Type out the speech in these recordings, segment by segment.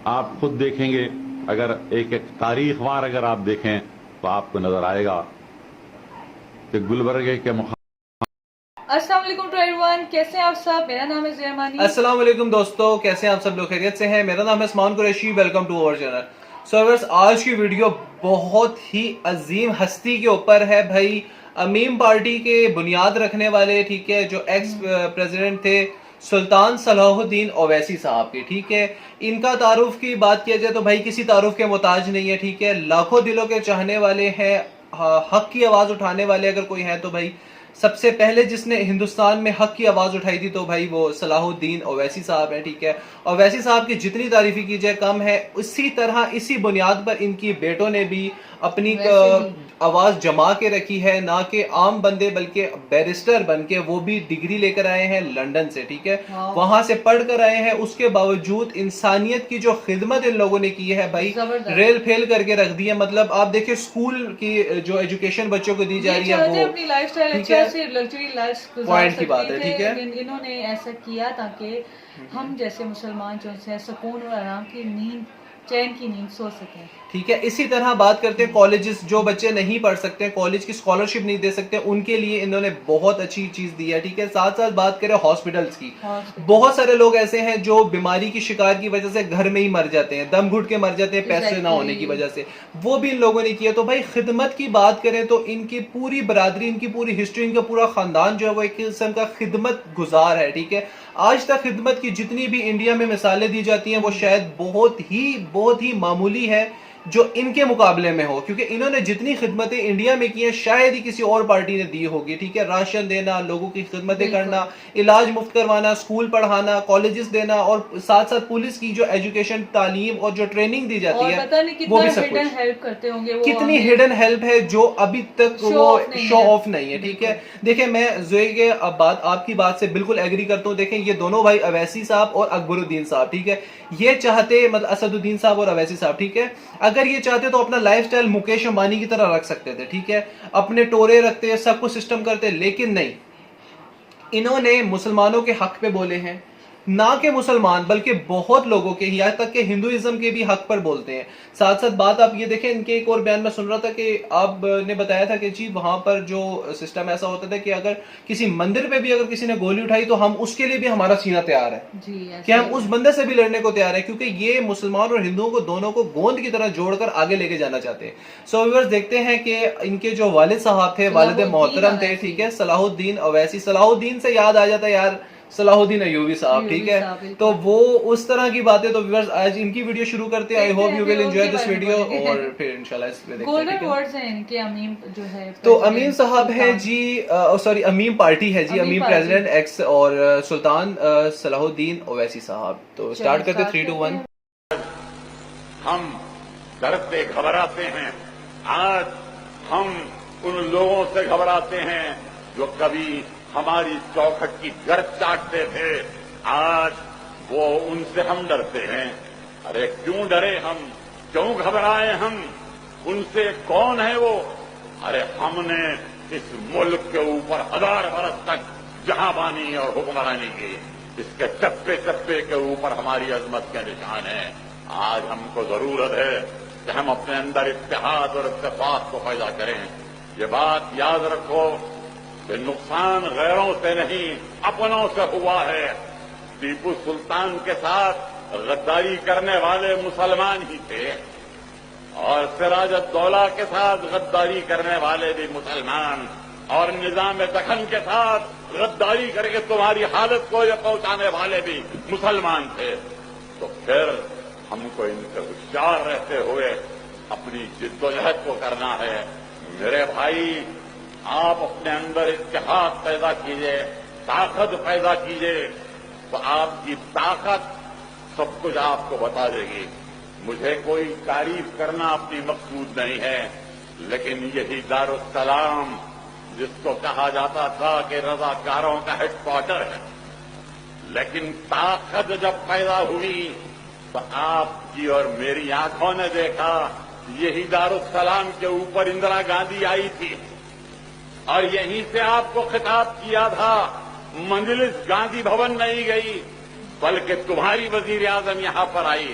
آپ خود دیکھیں گے، اگر ایک ایک تاریخ وار اگر آپ دیکھیں تو آپ کو نظر آئے گا کہ گلبرگے کے السلام علیکم ٹو ایوری ون، کیسے ہیں آپ سب؟ میرا نام ہے زیمانی۔ السلام علیکم دوستو، کیسے ہیں آپ سب لوگ؟ خیریت سے ہیں؟ میرا نام ہے Usman Qureshi, welcome to our channel. Service آج کی ویڈیو بہت ہی عظیم ہستی کے اوپر ہے بھائی، امیم پارٹی کے بنیاد رکھنے والے، ٹھیک ہے، جو ایکس پریزیڈنٹ تھے سلطان صلاح الدین اویسی صاحب کے، ٹھیک ہے۔ ان کا تعارف کی بات کیا جائے تو بھائی کسی تعارف کے محتاج نہیں ہے، ٹھیک ہے، لاکھوں دلوں کے چاہنے والے ہیں، حق کی آواز اٹھانے والے اگر کوئی ہیں تو بھائی سب سے پہلے جس نے ہندوستان میں حق کی آواز اٹھائی تھی تو بھائی وہ صلاح الدین اویسی صاحب ہیں، ٹھیک ہے۔ اویسی صاحب کی جتنی تعریفی کی جائے کم ہے، اسی طرح اسی بنیاد پر ان کی بیٹوں نے بھی اپنی آواز جما کے رکھی ہے، نہ کہ عام بندے بلکہ بیرسٹر بن کے، وہ بھی ڈگری لے کر آئے ہیں لندن سے، ٹھیک ہے، وہاں سے پڑھ کر آئے ہیں۔ اس کے باوجود انسانیت کی جو خدمت ان لوگوں نے کی ہے بھائی، ریل پھیل کر کے رکھ دی ہے۔ مطلب آپ دیکھیں اسکول کی جو ایجوکیشن بچوں کو دی جا رہی ہے وہ اپنی لائف سٹائل اچھا سے لگژری لائف گزار پوائنٹ کی بات ہے، سکتے ٹھیک تھے، ہے۔ لیکن انہوں نے ایسا کیا تاکہ ہم جیسے مسلمان جو ہیں سکون اور آرام کی نیند، چین کی نیند سو سکیں، ٹھیک ہے۔ اسی طرح بات کرتے ہیں کالجز، جو بچے نہیں پڑھ سکتے، کالج کی اسکالرشپ نہیں دے سکتے، ان کے لیے انہوں نے بہت اچھی چیز دی ہے، ٹھیک ہے۔ ساتھ ساتھ بات کریں ہاسپٹلز کی، بہت سارے لوگ ایسے ہیں جو بیماری کی شکار کی وجہ سے گھر میں ہی مر جاتے ہیں، دم گھٹ کے مر جاتے ہیں پیسے نہ ہونے کی وجہ سے، وہ بھی ان لوگوں نے کیا۔ تو بھائی خدمت کی بات کریں تو ان کی پوری برادری، ان کی پوری ہسٹری، ان کا پورا خاندان جو ہے وہ ایک قسم کا خدمت گزار ہے، ٹھیک ہے۔ آج تک خدمت کی جتنی بھی انڈیا میں مثالیں دی جاتی ہیں وہ شاید بہت ہی معمولی ہے جو ان کے مقابلے میں ہو، کیونکہ انہوں نے جتنی خدمتیں انڈیا میں کی ہیں شاید ہی کسی اور پارٹی نے دی ہوگی، ٹھیک ہے۔ راشن دینا، لوگوں کی خدمتیں کرنا، علاج مفت کروانا، اسکول پڑھانا، کالجز دینا، اور ساتھ ساتھ پولیس کی جو ایجوکیشن، تعلیم اور جو ٹریننگ دی جاتی ہے وہ بھی سب کچھ، ہیلپ کرتے ہوں گے، کتنی ہڈن ہیلپ ہے جو ابھی تک وہ شو آف نہیں ہے، ٹھیک ہے۔ دیکھیں میں زوئی کے آپ کی بات سے بالکل ایگری کرتا ہوں۔ دیکھیں یہ دونوں بھائی اویسی صاحب اور اکبر الدین صاحب، ٹھیک ہے، یہ چاہتے، مطلب اسد الدین صاحب اور اویسی صاحب، ٹھیک ہے، اگر یہ چاہتے تو اپنا لائف سٹائل مکیش امبانی کی طرح رکھ سکتے تھے، ٹھیک ہے، اپنے ٹورے رکھتے، سب کچھ سسٹم کرتے، لیکن نہیں، انہوں نے مسلمانوں کے حق پہ بولے ہیں، نہ کہ مسلمان بلکہ بہت لوگوں کے، یہاں تک کہ ہندوازم کے بھی حق پر بولتے ہیں۔ ساتھ ساتھ بات آپ یہ دیکھیں، ان کے ایک اور بیان میں سن رہا تھا کہ آپ نے بتایا تھا کہ جی وہاں پر جو سسٹم ایسا ہوتا تھا کہ اگر کسی مندر پہ بھی اگر کسی نے گولی اٹھائی تو ہم اس کے لیے بھی ہمارا سینہ تیار ہے، کہ ہم اس بندے سے بھی لڑنے کو تیار ہے، کیونکہ یہ مسلمان اور ہندوؤں کو دونوں کو گوند کی طرح جوڑ کر آگے لے کے جانا چاہتے ہیں۔ سو ویورز دیکھتے ہیں کہ ان کے جو والد صاحب تھے، والد محترم تھے، ٹھیک ہے، صلاح الدین اویسی، صلاح الدین سے یاد آ جاتا ہے یار صلاح الدین ایوبی صاحب، ٹھیک ہے، تو وہ اس طرح کی باتیں۔ تو ویورز آج ان کی ویڈیو شروع کرتے ہیں، I hope you will enjoy this video, اور پھر انشاءاللہ اس پہ دیکھتے ہیں، گولڈن ورڈز ہیں ان کے۔ امیم جو ہے تو امین صاحب ہے جی، سوری امیم پارٹی ہے جی، امیم پریزیڈنٹ ایکس، اور سلطان صلاح الدین اویسی صاحب۔ تو سٹارٹ کرتے 3 2 1۔ ہم ڈرتے گھبراتے ہیں، آج ہم ان لوگوں سے گھبراتے ہیں جو کبھی ہماری چوکھٹ کی گرد چاٹتے تھے، آج وہ ان سے ہم ڈرتے ہیں۔ ارے کیوں ڈرے ہم، کیوں گھبرائے ہم؟ ان سے کون ہے وہ؟ ارے ہم نے اس ملک کے اوپر 1000 برس تک جہاں بانی اور حکمرانی کی، اس کے چپے چپے کے اوپر ہماری عظمت کے نشان ہیں۔ آج ہم کو ضرورت ہے کہ ہم اپنے اندر اتحاد اور اتفاق کو پیدا کریں۔ یہ بات یاد رکھو کہ نقصان غیروں سے نہیں اپنوں سے ہوا ہے۔ ٹیپو سلطان کے ساتھ غداری کرنے والے مسلمان ہی تھے، اور سراج الدولہ کے ساتھ غداری کرنے والے بھی مسلمان، اور نظام دکن کے ساتھ غداری کر کے تمہاری حالت کو یہ پہنچانے والے بھی مسلمان تھے۔ تو پھر ہم کو ان سے ہوشیار رہتے ہوئے اپنی جدوجہد کو کرنا ہے۔ میرے بھائی، آپ اپنے اندر اتحاد پیدا کیجئے، طاقت پیدا کیجئے، تو آپ کی طاقت سب کچھ آپ کو بتا دے گی۔ مجھے کوئی تعریف کرنا اپنی مقصود نہیں ہے، لیکن یہی دارالسلام جس کو کہا جاتا تھا کہ رضاکاروں کا ہیڈ کوارٹر ہے، لیکن طاقت جب پیدا ہوئی تو آپ کی اور میری آنکھوں نے دیکھا یہی دارالسلام کے اوپر اندرا گاندھی آئی تھی، اور یہیں سے آپ کو خطاب کیا تھا۔ مجلس گاندھی بھون نہیں گئی، بلکہ تمہاری وزیر اعظم یہاں پر آئی،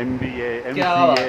MBA, MCA,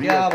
BSc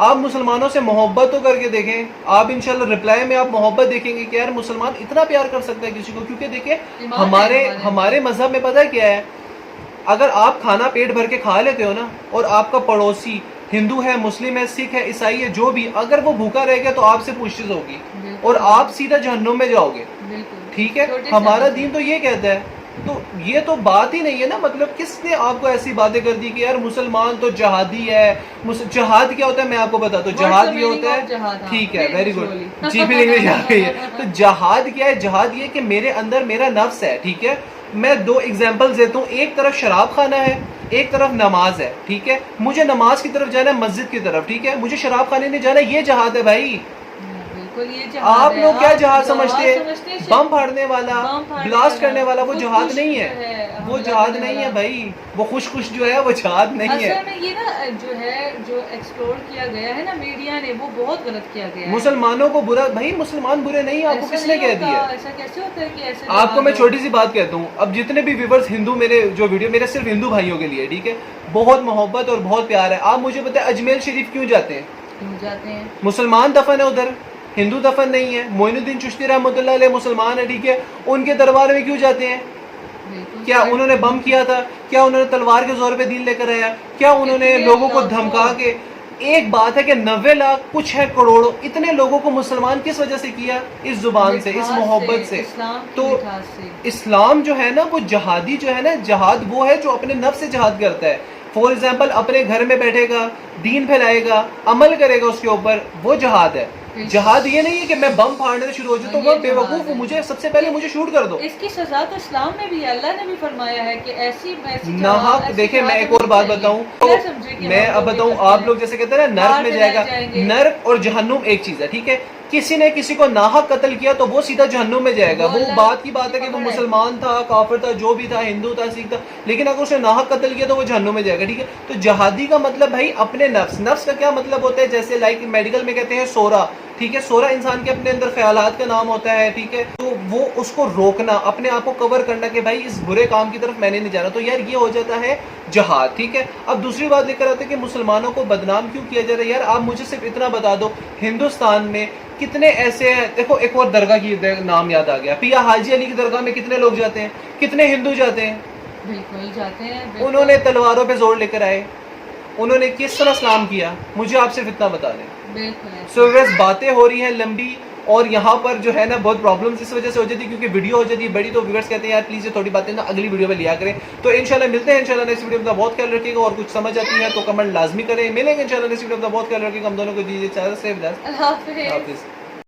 آپ مسلمانوں سے محبت تو کر کے دیکھیں, آپ انشاءاللہ رپلائی میں آپ محبت دیکھیں گے کہ یار مسلمان اتنا پیار کر سکتا ہے کسی کو, کیونکہ دیکھیں ہمارے مذہب میں پتہ کیا ہے, اگر آپ کھانا پیٹ بھر کے کھا لیتے ہو نا, اور آپ کا پڑوسی ہندو ہے, مسلم ہے, سکھ ہے, عیسائی ہے, جو بھی, اگر وہ بھوکا رہ گیا تو آپ سے پوچھتاش ہوگی اور آپ سیدھا جہنم میں جاؤ گے. ٹھیک ہے, ہمارا دین تو یہ کہتا ہے. تو یہ تو بات ہی نہیں ہے نا, مطلب کس نے آپ کو ایسی باتیں کر دی کہ یار مسلمان تو جہادی ہے. جہاد کیا ہوتا ہے میں آپ کو بتاتا ہوں. جہاد یہ ہوتا ہے, ٹھیک ہے, ویری گڈ, جی بھی انگلش آ گئی ہے. تو جہاد کیا ہے؟ جہاد یہ کہ میرے اندر میرا نفس ہے, ٹھیک ہے. میں دو ایگزامپلز دیتا ہوں, ایک طرف شراب خانہ ہے, ایک طرف نماز ہے, ٹھیک ہے. مجھے نماز کی طرف جانا ہے, مسجد کی طرف, ٹھیک ہے. مجھے شراب خانے نہیں جانا, یہ جہاد ہے بھائی. آپ لوگ کیا جہاد سمجھتے ہیں؟ بم پھاڑنے والا, بلاسٹ کرنے والا, وہ جہاد نہیں ہے, وہ جہاد نہیں ہے بھائی. وہ خوش جو ہے وہ جہاد نہیں ہے. اصل میں یہ نا جو ہے, جو ایکسپلور کیا گیا ہے نا میڈیا نے, وہ بہت غلط کیا گیا ہے. مسلمانوں کو برا, بھائی مسلمان برے نہیں, آپ کو کس نے کہہ دیا؟ ایسا کیسے ہوتا ہے کہ ایسے, آپ کو میں چھوٹی سی بات کہتا ہوں, اب جتنے بھی ویورز ہندو, میرے جو ویڈیو میرے صرف ہندو بھائیوں کے لیے, ٹھیک ہے, بہت محبت اور بہت پیار ہے. آپ مجھے بتائیں اجمیر شریف کیوں جاتے ہیں؟ کیوں جاتے ہیں؟ مسلمان دفن ہے ادھر, ہندو دفن نہیں ہے. معین الدین چشتی رحمۃ اللہ علیہ مسلمان ہے, ٹھیک ہے, ان کے دربار میں کیوں جاتے ہیں؟ کیا انہوں نے بم کیا تھا؟ کیا انہوں نے تلوار کے زور پہ دین لے کر آیا؟ کیا انہوں نے لوگوں کو دھمکا کے؟ ایک بات ہے کہ 90 لاکھ کچھ ہے کروڑوں, اتنے لوگوں کو مسلمان کس وجہ سے کیا؟ اس زبان سے, اس محبت سے. تو اسلام جو ہے نا وہ جہادی جو ہے نا, جہاد وہ ہے جو اپنے نفس سے جہاد کرتا ہے. فور ایگزامپل اپنے گھر میں بیٹھے گا, دین پھیلائے گا, عمل کرے گا اس کے اوپر, وہ جہاد ہے. جہاد یہ نہیں ہے کہ میں بم پھاڑنے سے شروع ہو جاؤں, تو وہ بے وقوف ہوں, مجھے سب سے پہلے مجھے شوٹ کر دو. اس کی سزا تو اسلام میں بھی ہے, اللہ نے بھی فرمایا ہے کہ ایسی ناحق. دیکھیں میں ایک اور بات بتاؤں, میں اب بتاؤں, آپ لوگ جیسے کہتے ہیں نا نرک میں جائے گا, نرک اور جہنم ایک چیز ہے, ٹھیک ہے. کسی نے کسی کو ناحق قتل کیا تو وہ سیدھا جہنم میں جائے گا. وہ بات کی بات ہے کہ وہ مسلمان تھا, کافر تھا, جو بھی تھا, ہندو تھا, سکھ تھا, لیکن اگر اس نے ناحق قتل کیا تو وہ جہنم میں جائے گا, ٹھیک ہے. تو جہادی کا مطلب بھائی اپنے نفس. نفس کا کیا مطلب ہوتا ہے؟ جیسے لائک میڈیکل میں کہتے ہیں سورا, ٹھیک ہے. سورا انسان کے اپنے اندر خیالات کا نام ہوتا ہے, ٹھیک ہے. تو وہ اس کو روکنا, اپنے آپ کو کور کرنا کہ بھائی اس برے کام کی طرف میں نے نہیں جانا, تو یار یہ ہو جاتا ہے جہاد, ٹھیک ہے. اب دوسری بات لے کر آتے ہیں کہ مسلمانوں کو بدنام کیوں کیا جا رہا ہے. یار آپ مجھے صرف اتنا بتا دو, ہندوستان میں کتنے ایسے ہیں, دیکھو ایک اور درگاہ کی نام یاد آ گیا, پیا حاجی علی کی درگاہ میں کتنے لوگ جاتے ہیں, کتنے ہندو جاتے ہیں؟ بالکل جاتے ہیں. انہوں نے تلواروں پہ زور لے کر آئے, انہوں نے کس طرح اسلام کیا؟ مجھے آپ صرف اتنا بتا دیں. سو باتیں ہو رہی ہیں لمبی, اور یہاں پر جو ہے نا بہت پرابلمز اس وجہ سے ہو جاتی ہے کیونکہ ویڈیو ہو جاتی ہے بڑی, تو ویورز کہتے ہیں یار پلیز یہ تھوڑی باتیں نا اگلی ویڈیو میں لیا کریں. تو انشاءاللہ ملتے ہیں انشاءاللہ نیکسٹ ویڈیو میں. بہت خیال رکھیے گا, اور کچھ سمجھ آتی ہے تو کمنٹ لازمی کریں. ملیں گے انشاءاللہ نیکسٹ ویڈیو میں. بہت خیال رکھیے گا, ہم دونوں کو دیجیے اجازت سے. اللہ حافظ.